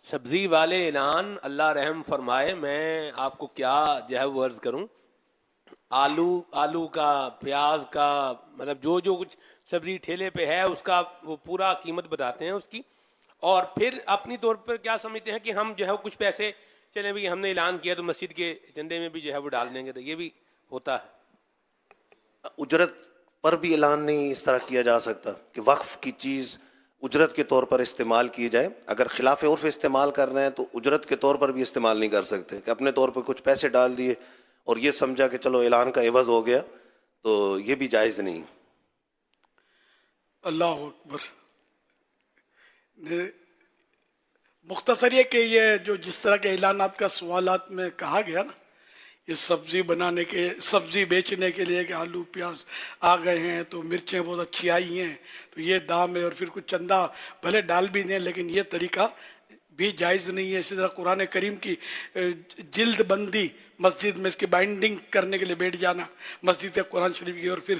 سبزی والے اعلان، اللہ رحم فرمائے، میں آپ کو کیا جو ہے وہ عرض کروں، آلو کا، پیاز کا، مطلب جو کچھ سبزی ٹھیلے پہ ہے اس کا وہ پورا قیمت بتاتے ہیں اس کی، اور پھر اپنی طور پر کیا سمجھتے ہیں کہ ہم جو ہے کچھ پیسے چلیں بھی ہم نے اعلان کیا تو مسجد کے چندے میں بھی جو ہے وہ ڈال دیں گے، تو یہ بھی ہوتا ہے۔ اجرت پر بھی اعلان نہیں اس طرح کیا جا سکتا کہ وقف کی چیز اجرت کے طور پر استعمال کی جائے؟ اگر خلاف عرف استعمال کر رہے ہیں تو اجرت کے طور پر بھی استعمال نہیں کر سکتے کہ اپنے طور پر کچھ پیسے ڈال دیے اور یہ سمجھا کہ چلو اعلان کا عوض ہو گیا، تو یہ بھی جائز نہیں۔ اللہ اکبر۔ مختصر یہ کہ یہ جو جس طرح کے اعلانات کا سوالات میں کہا گیا نا، یہ سبزی بنانے کے، سبزی بیچنے کے لیے کہ آلو پیاز آ گئے ہیں تو مرچیں بہت اچھی آئی ہیں تو یہ دام ہے، اور پھر کچھ چندہ بھلے ڈال بھی دیں لیکن یہ طریقہ بھی جائز نہیں ہے۔ اسی طرح قرآن کریم کی جلد بندی، مسجد میں اس کی بائنڈنگ کرنے کے لیے بیٹھ جانا مسجد قرآن شریف کی، اور پھر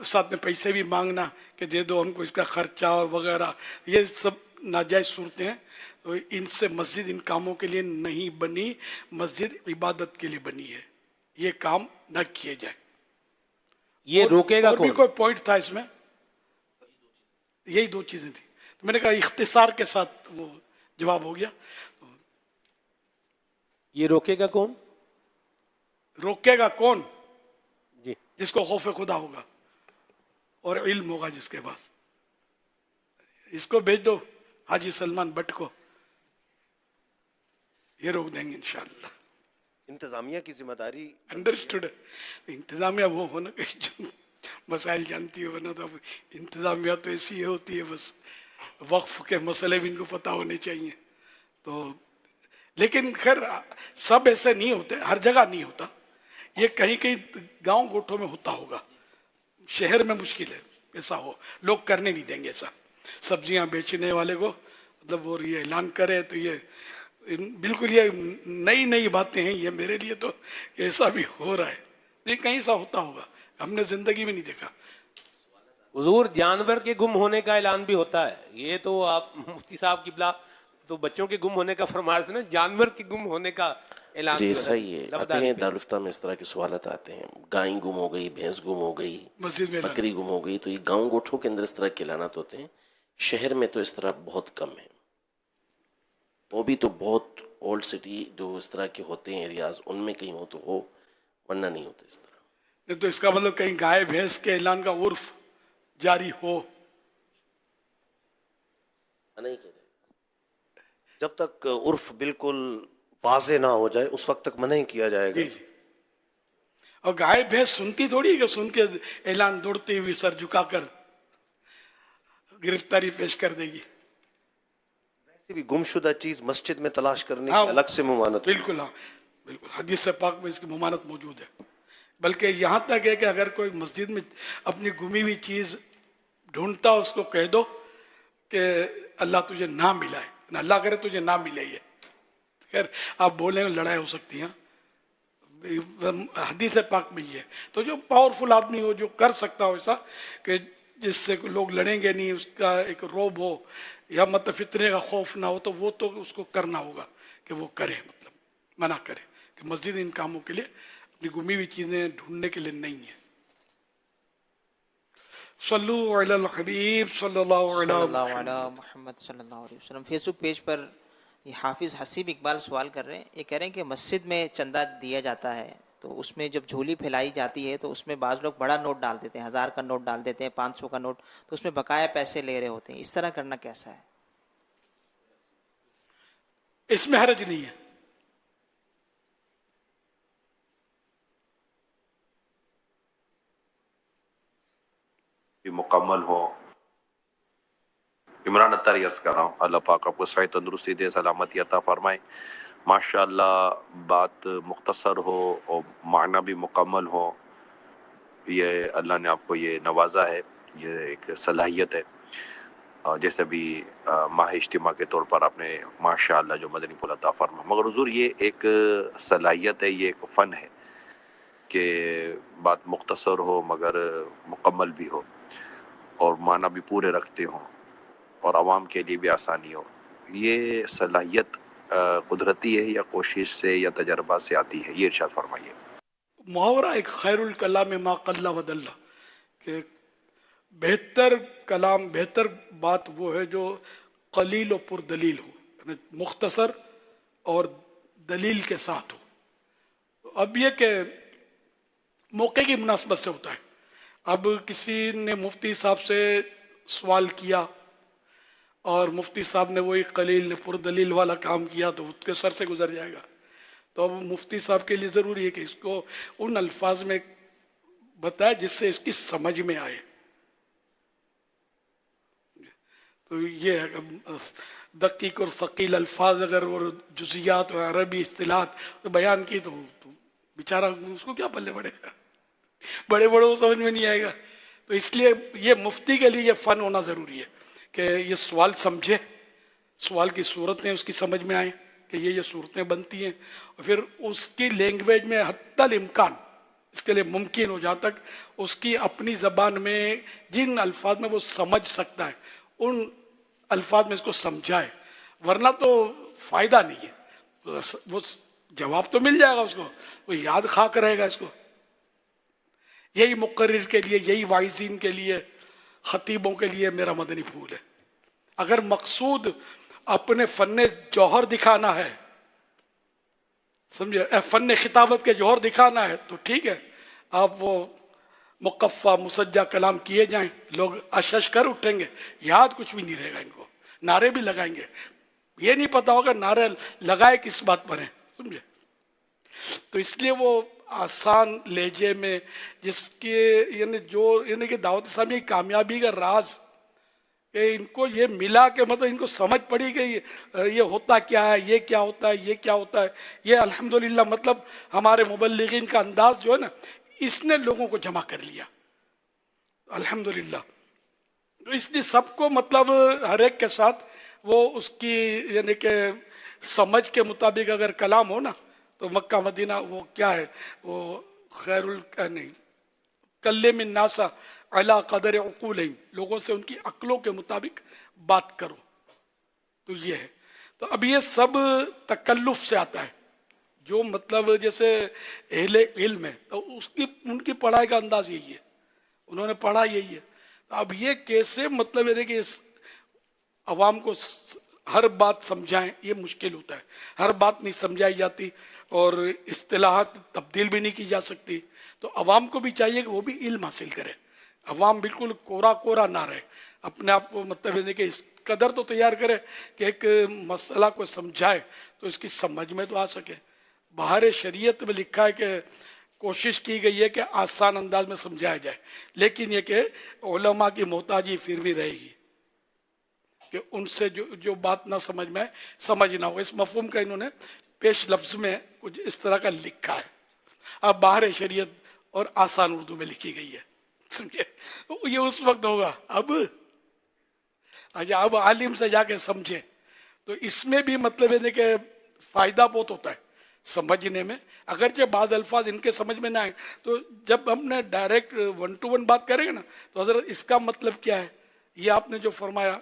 ساتھ میں پیسے بھی مانگنا کہ دے دو ہم کو اس کا خرچہ اور وغیرہ، یہ سب ناجائز صورتیں ہیں۔ تو ان سے مسجد ان کاموں کے لیے نہیں بنی، مسجد عبادت کے لیے بنی ہے، یہ کام نہ کیے جائے۔ یہ روکے گا اور بھی کون؟ کوئی پوائنٹ تھا اس میں؟ یہی دو چیزیں تھیں، تو میں نے کہا اختصار کے ساتھ وہ جواب ہو گیا۔ یہ روکے گا کون؟ روکے گا کون؟ جی، جس کو خوف خدا ہوگا اور علم ہوگا جس کے پاس۔ اس کو بھیج دو حاجی سلمان بٹ کو، یہ روک دیں گے انشاءاللہ۔ انتظامیہ کی ذمہ داری انڈرسٹوڈ۔ انتظامیہ وہ ہونا کہ جو مسائل جانتی ہو نا، تو انتظامیہ تو ایسی ہوتی ہے، بس وقف کے مسئلے بھی ان کو پتہ ہونے چاہیے۔ تو لیکن خیر سب ایسے نہیں ہوتے، ہر جگہ نہیں ہوتا، یہ کہیں کہیں گاؤں گوٹھوں میں ہوتا ہوگا، شہر میں مشکل ہے ایسا ہو، لوگ کرنے نہیں دیں گے ایسا۔ سبزیاں بیچنے والے کو مطلب وہ یہ اعلان کرے تو یہ بالکل یہ نئی باتیں ہیں یہ میرے لیے، تو ایسا بھی ہو رہا ہے، نہیں کہیں سا ہوتا ہوگا، ہم نے زندگی میں نہیں دیکھا۔ حضور جانور کے گم ہونے کا اعلان بھی ہوتا ہے، یہ تو آپ مفتی صاحب کی بلا تو بچوں کے گم ہونے کا فرمایا ہے نا، جانور کے گم ہونے کا اعلان جی بھی ہوتا صحیح ہے، آتے ہیں دارالفتہ میں اس طرح کے سوالات آتے ہیں، گائیں گم ہو گئی، بھینس گم ہو گئی، مسجد میں بکری گم ہو گئی، تو یہ گاؤں گوٹھوں کے اندر اس طرح کے اعلانات ہوتے ہیں، شہر میں تو اس طرح بہت کم ہے، وہ بھی تو بہت اولڈ سٹی جو اس طرح کے ہوتے ہیں ایریاز ان میں کہیں ہو تو ہو، ورنہ نہیں ہوتے اس طرح۔ نہیں تو اس کا مطلب کہیں گائے بھینس کے اعلان کا عرف جاری ہو، نہیں کہہ رہے، جب تک عرف بالکل واضح نہ ہو جائے اس وقت تک منع ہی کیا جائے گا۔ جی جی۔ اور گائے بھینس سنتی تھوڑی کہ سن کے اعلان دوڑتی ہوئی سر جھکا کر گرفتاری پیش کر دے گی۔ ویسے بھی گمشدہ چیز مسجد میں تلاش کرنے ہاں کی الگ سے ممانت ہے۔ بالکل، ہاں بالکل، حدیث پاک میں اس کی ممانت موجود ہے، بلکہ یہاں تک ہے کہ اگر کوئی مسجد میں اپنی گمی ہوئی چیز ڈھونڈتا اس کو کہہ دو کہ اللہ تجھے نہ ملا ہے، نہ اللہ کرے تجھے نہ ملے یہ، خیر آپ بولیں لڑائی ہو سکتی ہے، حدیث پاک میں یہ ہے۔ تو جو پاورفل آدمی ہو، جو کر سکتا ہو ایسا کہ جس سے لوگ لڑیں گے نہیں، اس کا ایک روب ہو یا مطلب فتنے کا خوف نہ ہو، تو وہ تو اس کو کرنا ہوگا کہ وہ کرے، مطلب منع کرے کہ مسجد ان کاموں کے لیے، اپنی گمی ہوئی چیزیں ڈھونڈنے کے لیے نہیں ہے۔ صلو علی الحبیب صلی اللہ صلی علیہ اللہ علیہ محمد صلی اللہ علیہ وسلم۔ فیس بک پیج پر یہ حافظ حسیب اقبال سوال کر رہے ہیں، یہ کہہ رہے ہیں کہ مسجد میں چندہ دیا جاتا ہے تو اس میں جب جھولی پھیلائی جاتی ہے تو اس میں بعض لوگ بڑا نوٹ ڈال دیتے ہیں، 1000 کا نوٹ ڈال دیتے ہیں، 500 کا نوٹ، تو اس میں بقایا پیسے لے رہے ہوتے ہیں، اس طرح کرنا کیسا ہے؟ اس میں حرج نہیں ہے۔ مکمل ہو۔ عمران اتاری عرض کر رہا ہوں، اللہ پاک آپ کو صحت تندرستی دے، سلامتی عطا فرمائے۔ ماشاءاللہ بات مختصر ہو اور معنی بھی مکمل ہو، یہ اللہ نے آپ کو یہ نوازا ہے، یہ ایک صلاحیت ہے۔ جیسے بھی ماہ اجتماع کے طور پر آپ نے ماشاءاللہ جو مدنی پھول عطا فرما، مگر حضور یہ ایک صلاحیت ہے، یہ ایک فن ہے کہ بات مختصر ہو مگر مکمل بھی ہو اور معنی بھی پورے رکھتے ہوں اور عوام کے لیے بھی آسانی ہو۔ یہ صلاحیت قدرتی ہے یا کوشش سے یا تجربہ سے آتی ہے؟ یہ ارشاد فرمائیے۔ محاورہ ایک خیر الکلام ما قل و دل، کہ بہتر کلام، بہتر بات وہ ہے جو قلیل و پر دلیل ہو، یعنی مختصر اور دلیل کے ساتھ ہو۔ اب یہ کہ موقع کی مناسبت سے ہوتا ہے۔ اب کسی نے مفتی صاحب سے سوال کیا اور مفتی صاحب نے وہی قلیل نے پر دلیل والا کام کیا تو اس کے سر سے گزر جائے گا۔ تو اب مفتی صاحب کے لیے ضروری ہے کہ اس کو ان الفاظ میں بتائے جس سے اس کی سمجھ میں آئے۔ تو یہ ہے کہ دقیق اور ثقیل الفاظ اگر اور جزیات اور عربی اصطلاحات بیان کی تو بیچارہ اس کو کیا پلے پڑے گا، بڑے بڑوں کو سمجھ میں نہیں آئے گا۔ تو اس لیے یہ مفتی کے لیے یہ فن ہونا ضروری ہے کہ یہ سوال سمجھے، سوال کی صورتیں اس کی سمجھ میں آئیں کہ یہ صورتیں بنتی ہیں، اور پھر اس کی لینگویج میں حتی الامکان اس کے لیے ممکن ہو جہاں تک اس کی اپنی زبان میں جن الفاظ میں وہ سمجھ سکتا ہے ان الفاظ میں اس کو سمجھائے، ورنہ تو فائدہ نہیں ہے۔ وہ جواب تو مل جائے گا اس کو، وہ یاد خاک رہے گا اس کو۔ یہی مقرر کے لیے، یہی واعظین کے لیے، خطیبوں کے لیے میرا مدنی پھول ہے۔ اگر مقصود اپنے فن جوہر دکھانا ہے، سمجھے، فن خطابت کے جوہر دکھانا ہے تو ٹھیک ہے، آپ وہ مقفع مسجع کلام کیے جائیں، لوگ اشش کر اٹھیں گے، یاد کچھ بھی نہیں رہے گا ان کو، نعرے بھی لگائیں گے، یہ نہیں پتا ہوگا نعرے لگائے کس بات پر ہیں، سمجھے۔ تو اس لیے وہ آسان لہجے میں جس کے یعنی کہ دعوت اسلامی کی کامیابی کا راز کہ ان کو یہ ملا کہ مطلب ان کو سمجھ پڑی کہ یہ ہوتا کیا ہے، یہ کیا ہوتا ہے، یہ کیا ہوتا ہے۔ یہ الحمدللہ مطلب ہمارے مبلغین کا انداز جو ہے نا، اس نے لوگوں کو جمع کر لیا الحمدللہ۔ اس لیے سب کو مطلب ہر ایک کے ساتھ وہ اس کی یعنی کہ سمجھ کے مطابق اگر کلام ہو نا تو مکہ مدینہ وہ کیا ہے، وہ خیر نہیں کلم الناس علی قدر عقولہم، لوگوں سے ان کی عقلوں کے مطابق بات کرو۔ تو یہ ہے، تو اب یہ سب تکلف سے آتا ہے، جو مطلب جیسے اہل علم ہے تو ان کی پڑھائی کا انداز یہی ہے، انہوں نے پڑھا یہی ہے۔ تو اب یہ کیسے مطلب ہے کہ اس عوام کو ہر بات سمجھائیں، یہ مشکل ہوتا ہے، ہر بات نہیں سمجھائی جاتی اور اصطلاحات تبدیل بھی نہیں کی جا سکتی۔ تو عوام کو بھی چاہیے کہ وہ بھی علم حاصل کرے، عوام بالکل کورا کورا نہ رہے، اپنے آپ کو مطلب ہے کہ اس قدر تو تیار کرے کہ ایک مسئلہ کو سمجھائے تو اس کی سمجھ میں تو آ سکے۔ باہر شریعت میں لکھا ہے کہ کوشش کی گئی ہے کہ آسان انداز میں سمجھایا جائے، لیکن یہ کہ علماء کی محتاجی پھر بھی رہے گی کہ ان سے جو بات نہ سمجھ میں سمجھ نہ ہو۔ اس مفہوم کا انہوں نے پیش لفظ میں کچھ اس طرح کا لکھا ہے۔ اب باہر شریعت اور آسان اردو میں لکھی گئی ہے، سمجھے، یہ اس وقت ہوگا۔ اب عالم سے جا کے سمجھے تو اس میں بھی مطلب ہے کہ فائدہ بہت ہوتا ہے سمجھنے میں، اگرچہ بعض الفاظ ان کے سمجھ میں نہ آئے تو جب ہم نے ڈائریکٹ 1 to 1 بات کریں گے نا تو حضرت اس کا مطلب کیا ہے، یہ آپ نے جو فرمایا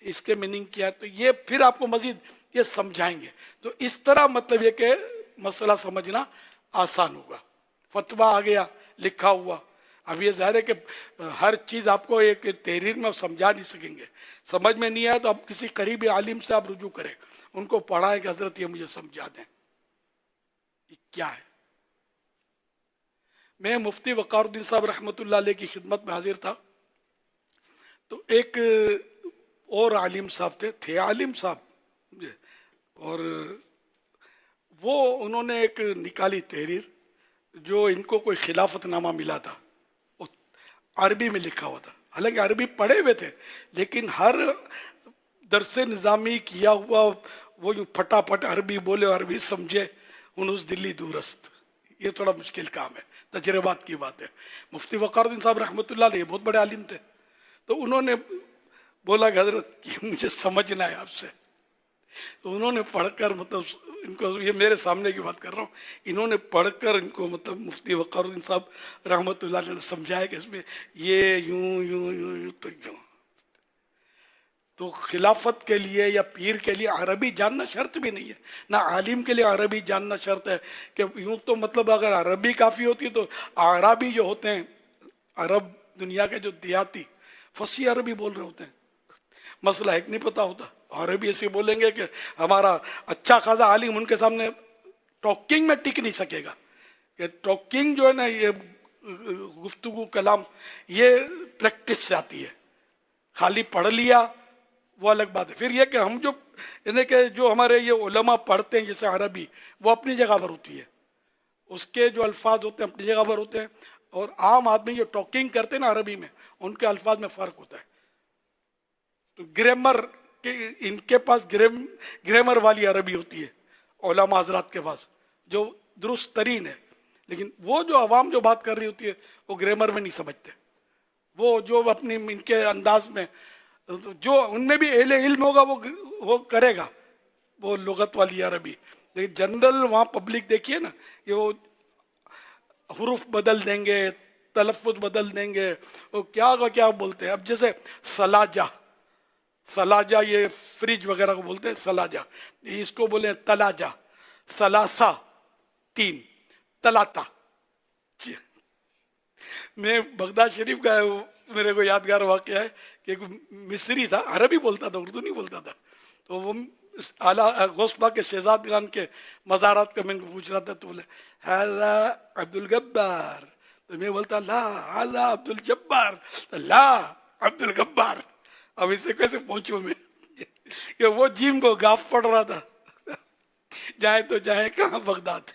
اس کے میننگ کیا ہے، تو یہ پھر آپ کو مزید یہ سمجھائیں گے۔ تو اس طرح مطلب یہ کہ مسئلہ سمجھنا آسان ہوگا۔ فتویٰ آ گیا لکھا ہوا، اب یہ ظاہر ہے کہ ہر چیز آپ کو ایک تحریر میں سمجھا نہیں سکیں گے، سمجھ میں نہیں آیا تو آپ کسی قریبی عالم سے آپ رجوع کریں، ان کو پڑھائیں کہ حضرت یہ مجھے سمجھا دیں یہ کیا ہے۔ میں مفتی وقار الدین صاحب رحمۃ اللہ علیہ کی خدمت میں حاضر تھا، تو ایک اور عالم صاحب تھے عالم صاحب، اور وہ انہوں نے ایک نکالی تحریر جو ان کو کوئی خلافت نامہ ملا تھا، وہ عربی میں لکھا ہوا تھا، حالانکہ عربی پڑھے ہوئے تھے لیکن ہر درس نظامی کیا ہوا وہ یوں پھٹا پھٹ عربی بولے عربی سمجھے، ہنوز دلی دورست، یہ تھوڑا مشکل کام ہے، تجربات کی بات ہے۔ مفتی وقار الدین صاحب رحمۃ اللہ علیہ بہت بڑے عالم تھے، تو انہوں نے بولا کہ حضرت مجھے سمجھنا ہے آپ سے، تو انہوں نے پڑھ کر مطلب ان کو، یہ میرے سامنے کی بات کر رہا ہوں، انہوں نے پڑھ کر ان کو مطلب مفتی وقار الدین صاحب رحمۃ اللہ علیہ نے سمجھایا کہ اس میں یہ یوں یوں یوں یوں تو یوں، تو خلافت کے لیے یا پیر کے لیے عربی جاننا شرط بھی نہیں ہے، نہ عالم کے لیے عربی جاننا شرط ہے کہ یوں تو مطلب اگر عربی کافی ہوتی تو عربی جو ہوتے ہیں، عرب دنیا کے جو دیہاتی فصیح عربی بول رہے ہوتے ہیں، مسئلہ ایک نہیں پتہ ہوتا، عربی ایسے بولیں گے کہ ہمارا اچھا خاصا عالم ان کے سامنے ٹاکنگ میں ٹک نہیں سکے گا، کہ ٹاکنگ جو ہے نا، یہ گفتگو کلام یہ پریکٹس سے آتی ہے، خالی پڑھ لیا وہ الگ بات ہے۔ پھر یہ کہ ہم جو یعنی کہ جو ہمارے یہ علماء پڑھتے ہیں جیسے عربی، وہ اپنی جگہ پر ہوتی ہے، اس کے جو الفاظ ہوتے ہیں اپنی جگہ پر ہوتے ہیں، اور عام آدمی جو ٹاکنگ کرتے ہیں نا عربی میں، ان کے الفاظ میں فرق ہوتا ہے۔ تو گرامر ان کے پاس گرامر والی عربی ہوتی ہے علماء حضرات کے پاس، جو درست ترین ہے، لیکن وہ جو عوام جو بات کر رہی ہوتی ہے وہ گرامر میں نہیں سمجھتے، وہ جو اپنی ان کے انداز میں جو ان میں بھی اہل علم ہوگا وہ کرے گا وہ لغت والی عربی، لیکن جنرل وہاں پبلک دیکھیے نا، یہ وہ حروف بدل دیں گے، تلفظ بدل دیں گے، وہ کیا بولتے ہیں۔ اب جیسے سلاجہ یہ فریج وغیرہ کو بولتے ہیں سلاجہ، اس کو بولے تلاجہ، سلاسہ 3، تلاتا۔ میں بغداد شریف کا میرے کو یادگار واقعہ ہے کہ ایک مصری تھا، عربی بولتا تھا، اردو نہیں بولتا تھا، تو وہ اعلیٰ غوث پاک کے شہزادگان کے مزارات کا میں کو پوچھ رہا تھا، تو بولے ہذا عبد الجبار، تو میں بولتا لا ہذا عبد الجبار، لا عبد الجبار۔ اب اس سے کیسے پہنچوں میں کہ وہ جیم کو گاف پڑ رہا تھا، جائیں تو جائیں کہاں بغداد،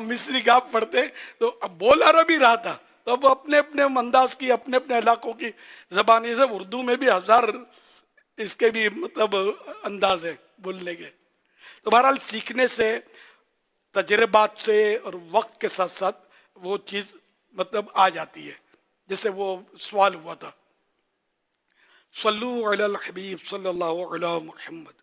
مصری گاف پڑھتے، تو اب بول عربی رہا تھا، تو اب اپنے اپنے انداز کی اپنے اپنے علاقوں کی زبانی سے، اردو میں بھی 1000 اس کے بھی مطلب انداز ہے بولنے کے۔ تو بہرحال سیکھنے سے، تجربات سے اور وقت کے ساتھ ساتھ وہ چیز مطلب آ جاتی ہے، جیسے وہ سوال ہوا تھا، صلو علی الحبیب صلی اللہ علیہ محمد۔